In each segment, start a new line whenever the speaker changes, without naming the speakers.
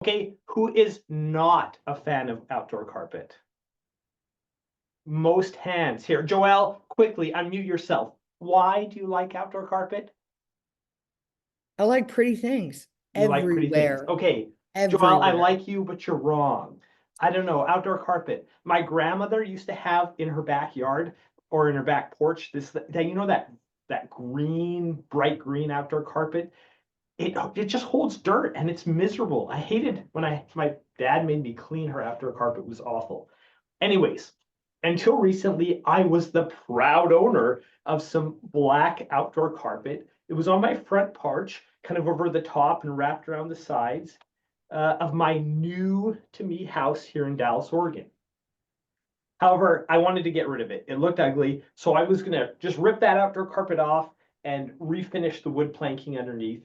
Okay, who is not a fan of outdoor carpet? Most hands here. Joelle, quickly unmute yourself. Why do you like outdoor carpet?
I like pretty things
You like pretty things.
everywhere,
Okay, Joelle, I
everywhere.
like you, but you're wrong. I don't know, outdoor carpet. My grandmother used to have in her backyard or in her back porch this that that green, bright green outdoor carpet. It just holds dirt and it's miserable. I hated when my dad made me clean her outdoor carpet. It was awful. Anyways, until recently, I was the proud owner of some black outdoor carpet. It was on my front porch, kind of over the top and wrapped around the sides of my new to me house here in Dallas, Oregon. However, I wanted to get rid of it. It looked ugly, so I was gonna just rip that outdoor carpet off and refinish the wood planking underneath.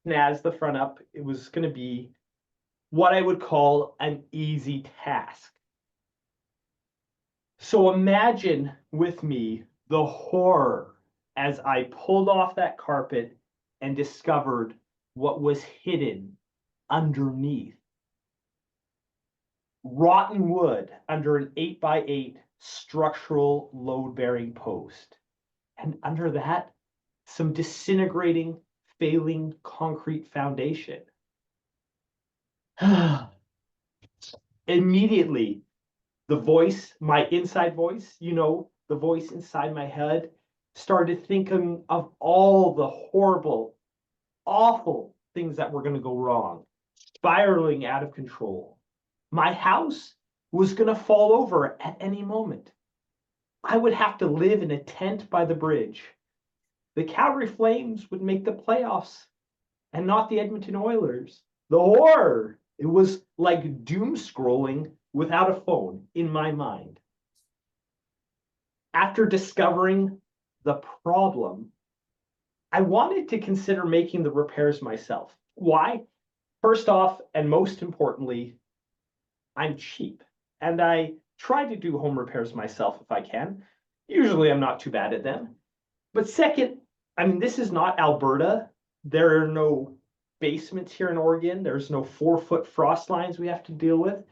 Snaz the front up. It was gonna be what I would call an easy task. So imagine with me the horror as I pulled off that carpet and discovered what was hidden underneath. Rotten wood under an 8x8 structural load bearing post. And under that, some disintegrating, failing concrete foundation. Immediately, the voice, my inside voice, the voice inside my head, started thinking of all the horrible, awful things that were going to go wrong, spiraling out of control. My house was going to fall over at any moment. I would have to live in a tent by the bridge. The Calgary Flames would make the playoffs and not the Edmonton Oilers. The horror! It was like doom scrolling without a phone in my mind. After discovering the problem, I wanted to consider making the repairs myself. Why? First off, and most importantly, I'm cheap and I try to do home repairs myself if I can. Usually I'm not too bad at them. But second, I mean, this is not Alberta. There are no basements here in Oregon. There's no 4-foot frost lines we have to deal with.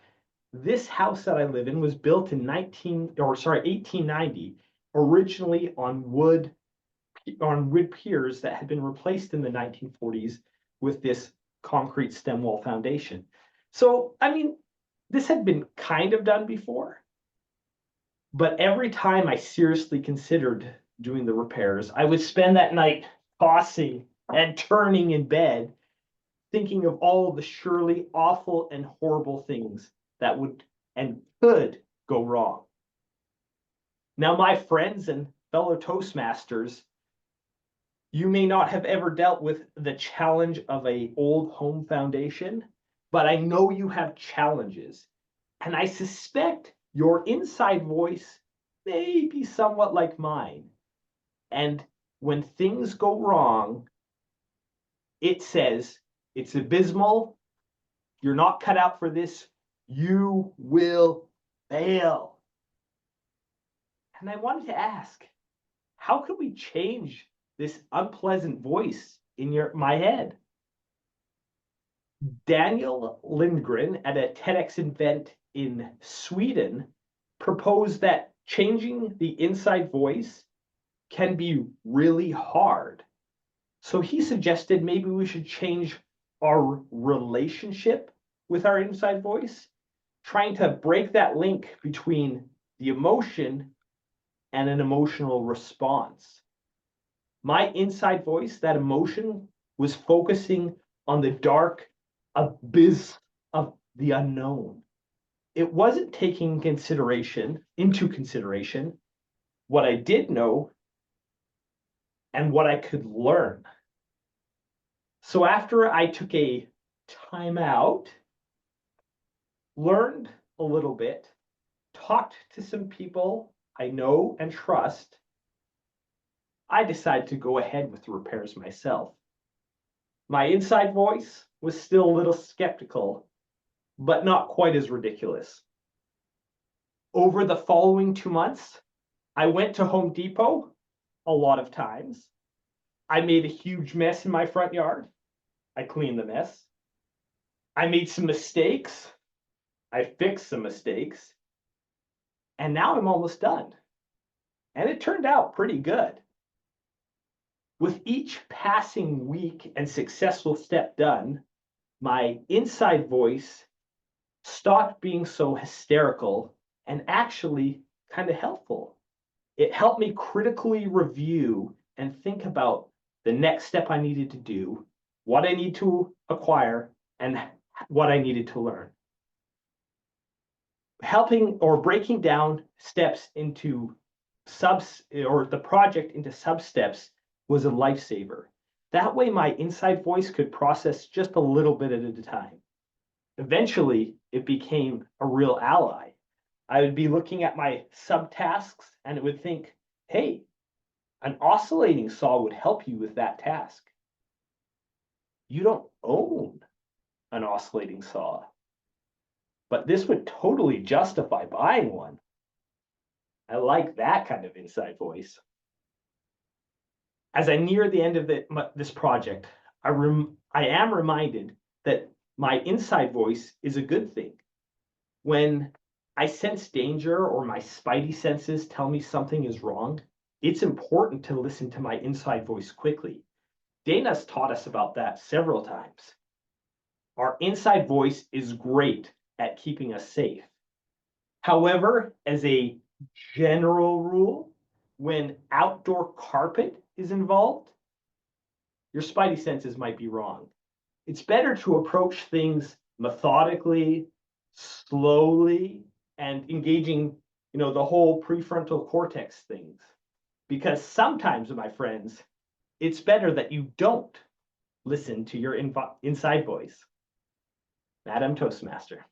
This house that I live in was built in 1890, originally on wood piers that had been replaced in the 1940s with this concrete stem wall foundation. So, I mean, this had been kind of done before, but every time I seriously considered doing the repairs, I would spend that night tossing and turning in bed, thinking of all of the surely awful and horrible things that would and could go wrong. Now, my friends and fellow Toastmasters, you may not have ever dealt with the challenge of a old home foundation, but I know you have challenges. And I suspect your inside voice may be somewhat like mine. And when things go wrong, it says, it's abysmal. You're not cut out for this. You will fail. And I wanted to ask, how can we change this unpleasant voice in my head? Daniel Lindgren at a TEDx event in Sweden proposed that changing the inside voice can be really hard. So he suggested maybe we should change our relationship with our inside voice, trying to break that link between the emotion and an emotional response. My inside voice, that emotion, was focusing on the dark abyss of the unknown. It wasn't taking into consideration what I did know and what I could learn. So after I took a time out, learned a little bit, talked to some people I know and trust, I decided to go ahead with the repairs myself. My inside voice was still a little skeptical, but not quite as ridiculous. Over the following 2 months, I went to Home Depot a lot of times. I made a huge mess in my front yard. I cleaned the mess. I made some mistakes. I fixed some mistakes. And now I'm almost done. And it turned out pretty good. With each passing week and successful step done, my inside voice stopped being so hysterical and actually kind of helpful. It helped me critically review and think about the next step I needed to do, what I need to acquire, and what I needed to learn. Helping or breaking down steps into subs or the project into sub steps was a lifesaver. That way my inside voice could process just a little bit at a time. Eventually, it became a real ally. I would be looking at my subtasks and it would think, hey, an oscillating saw would help you with that task. You don't own an oscillating saw, but this would totally justify buying one. I like that kind of inside voice. As I near the end of this project, I am reminded that my inside voice is a good thing. When I sense danger or my spidey senses tell me something is wrong, it's important to listen to my inside voice quickly. Dana's taught us about that several times. Our inside voice is great at keeping us safe. However, as a general rule, when outdoor carpet is involved, your spidey senses might be wrong. It's better to approach things methodically, slowly, and engaging, the whole prefrontal cortex things. Because sometimes, my friends, it's better that you don't listen to your inside voice. Madam Toastmaster.